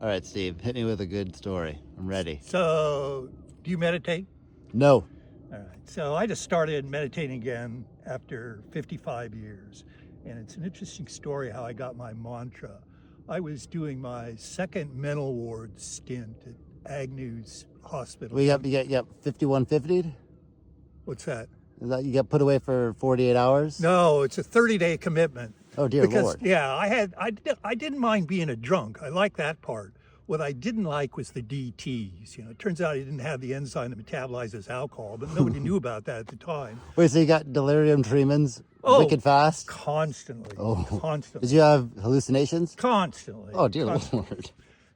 All right, Steve, hit me with a good story. I'm ready. So, do you meditate? No. All right. So, I just started meditating again after 55 years. And it's an interesting story how I got my mantra. I was doing my second mental ward stint at Agnew's Hospital. You got 5150'd? What's that? Is that you got put away for 48 hours? No, it's a 30-day commitment. Oh, dear Because, Lord. yeah, I didn't mind being a drunk. I like that part. What I didn't like was the DTs. You know, it turns out I didn't have the enzyme that metabolizes alcohol, but nobody knew about that at the time. Wait, so you got delirium tremens wicked fast? Constantly. Oh. Constantly. Did you have hallucinations? Constantly. Oh, dear Constantly. Lord.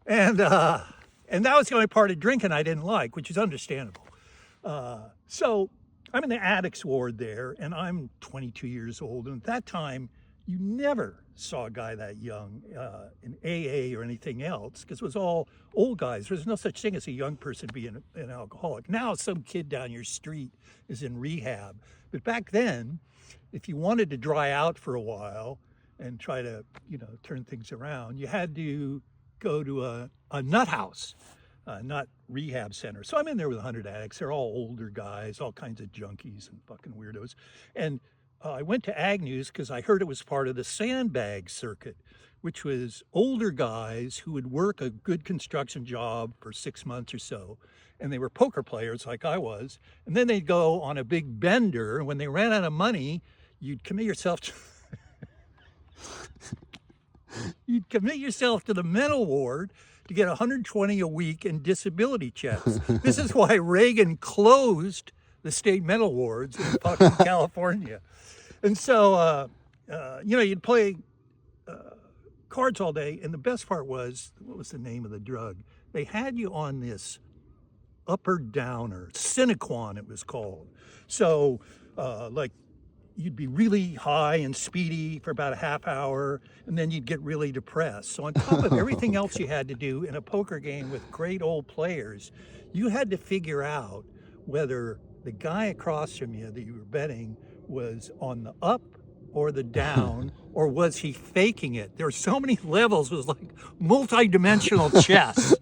And that was the only part of drinking I didn't like, which is understandable. So I'm in the addicts ward there, and I'm 22 years old. And at that time, you never saw a guy that young in AA or anything else, because it was all old guys. There's no such thing as a young person being an alcoholic. Now some kid down your street is in rehab. But back then, if you wanted to dry out for a while and try to, turn things around, you had to go to a nut house, not rehab center. So I'm in there with 100 addicts. They're all older guys, all kinds of junkies and fucking weirdos. And I went to Agnew's because I heard it was part of the sandbag circuit, which was older guys who would work a good construction job for 6 months or so. And they were poker players like I was. And then they'd go on a big bender. And when they ran out of money, you'd commit yourself to the mental ward to get 120 a week in disability checks. This is why Reagan closed the state mental wards in fucking California. And so, you'd play cards all day. And the best part was, what was the name of the drug? They had you on this upper downer, Cinequan it was called. So, you'd be really high and speedy for about a half hour, and then you'd get really depressed. So on top of everything else you had to do in a poker game with great old players, you had to figure out whether the guy across from you that you were betting was on the up or the down, or was he faking it? There were so many levels. It was like multi-dimensional chess.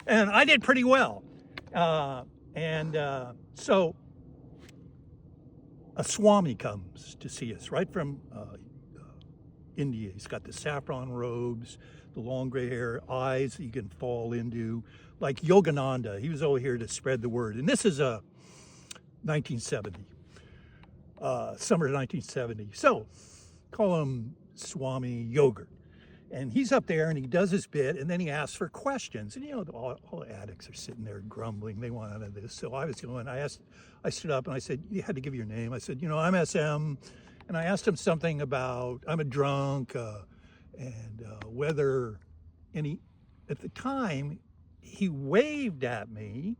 And I did pretty well. So a Swami comes to see us right from India. He's got the saffron robes, the long gray hair, eyes that you can fall into, like Yogananda. He was over here to spread the word. And this is 1970, summer of 1970. So call him Swami Yogurt. And he's up there and he does his bit, and then he asks for questions. And all the addicts are sitting there grumbling. They want out of this. So I stood up and I said, you had to give your name. I said, I'm SM. And I asked him something about, I'm a drunk, and whether, at the time, he waved at me,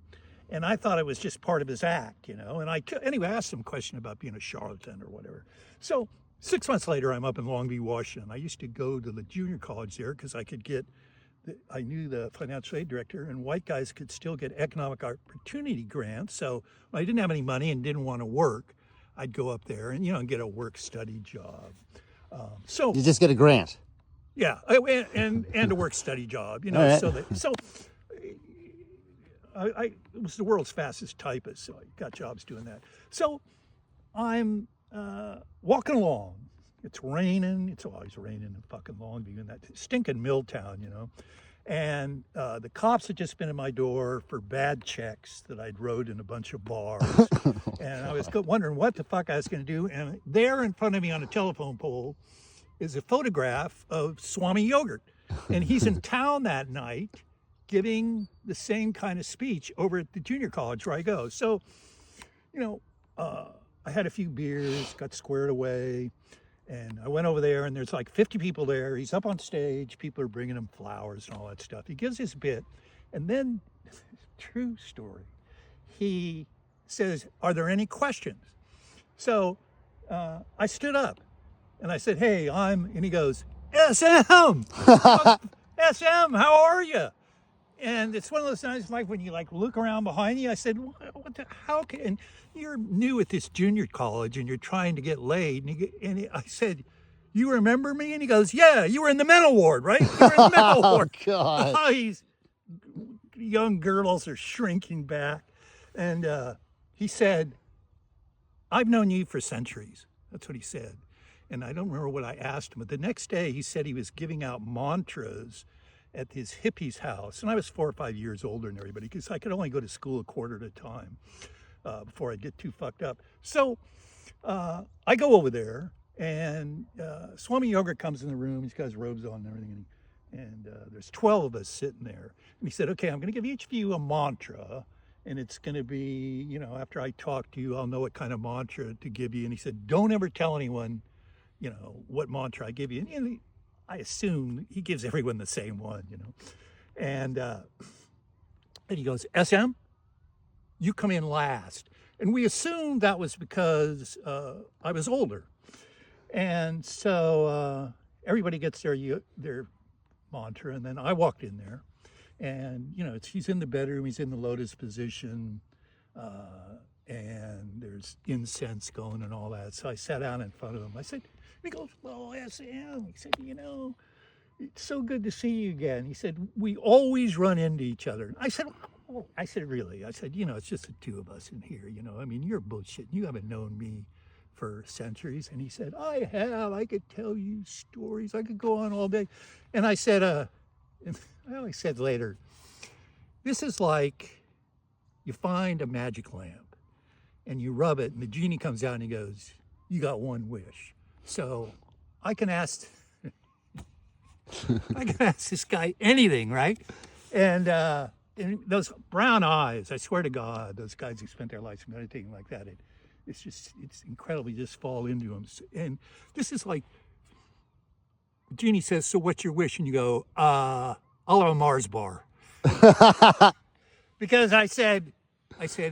and I thought it was just part of his act, And I asked him a question about being a charlatan or whatever. So 6 months later, I'm up in Longview, Washington. I used to go to the junior college there because I knew the financial aid director, and white guys could still get economic opportunity grants. So when I didn't have any money and didn't want to work, I'd go up there and, get a work-study job. You just get a grant? Yeah, and a work-study job, Right. I was the world's fastest typist, so I got jobs doing that. So I'm walking along. It's raining. It's always raining in fucking Longview, in that stinking mill town, And the cops had just been at my door for bad checks that I'd wrote in a bunch of bars. And I was wondering what the fuck I was going to do. And there in front of me on a telephone pole is a photograph of Swami Yogurt. And he's in town that night giving the same kind of speech over at the junior college where I go. So, I had a few beers, got squared away, and I went over there, and there's like 50 people there. He's up on stage. People are bringing him flowers and all that stuff. He gives his bit, and then, true story, he says, are there any questions? So I stood up, and I said, hey, and he goes, SM! SM, how are you? And it's one of those times, Mike, when you look around behind you. I said, and you're new at this junior college and you're trying to get laid. And I said, you remember me? And he goes, yeah, you were in the mental ward, right? You were in the mental Oh, ward. God. Oh, young girls are shrinking back. And he said, I've known you for centuries. That's what he said. And I don't remember what I asked him, but the next day he said he was giving out mantras at his hippie's house. And I was 4 or 5 years older than everybody because I could only go to school a quarter at a time before I get too fucked up. So I go over there, and Swami Yoga comes in the room. He's got his robes on and everything. And there's 12 of us sitting there. And he said, okay, I'm going to give each of you a mantra. And it's going to be, you know, after I talk to you, I'll know what kind of mantra to give you. And he said, don't ever tell anyone, you know, what mantra I give you. And I assume he gives everyone the same one, you know. And he goes, SM, you come in last. And we assumed that was because I was older. And so everybody gets their mantra. And then I walked in there. And, you know, he's in the bedroom, he's in the lotus position, and there's incense going and all that. So I sat down in front of him. I said, he goes, well, SM. He said, you know, it's so good to see you again. He said, we always run into each other. I said, really? I said, you know, it's just the two of us in here, you know. I mean, you're bullshit. You haven't known me for centuries. And he said, I have. I could tell you stories. I could go on all day. And I said, and I always said later, this is like you find a magic lamp and you rub it and the genie comes out and he goes, you got one wish. So I can ask this guy anything, right? And those brown eyes, I swear to God, those guys who spent their lives meditating like that, it's incredibly just fall into them. And this is like, the genie says, so what's your wish? And you go, I'll have a Mars bar. Because I said,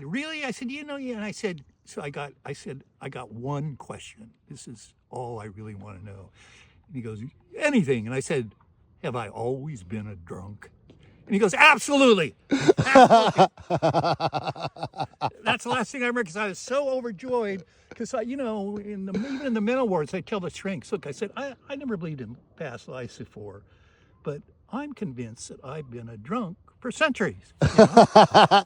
really? I said, you know, yeah. And I said, I got one question. This is all I really want to know. And he goes, anything. And I said, have I always been a drunk? And he goes, absolutely. Absolutely. That's the last thing I remember because I was so overjoyed. Because, you know, even in the mental wards, I tell the shrinks, look, I said, I never believed in past lives before, but I'm convinced that I've been a drunk for centuries. You know?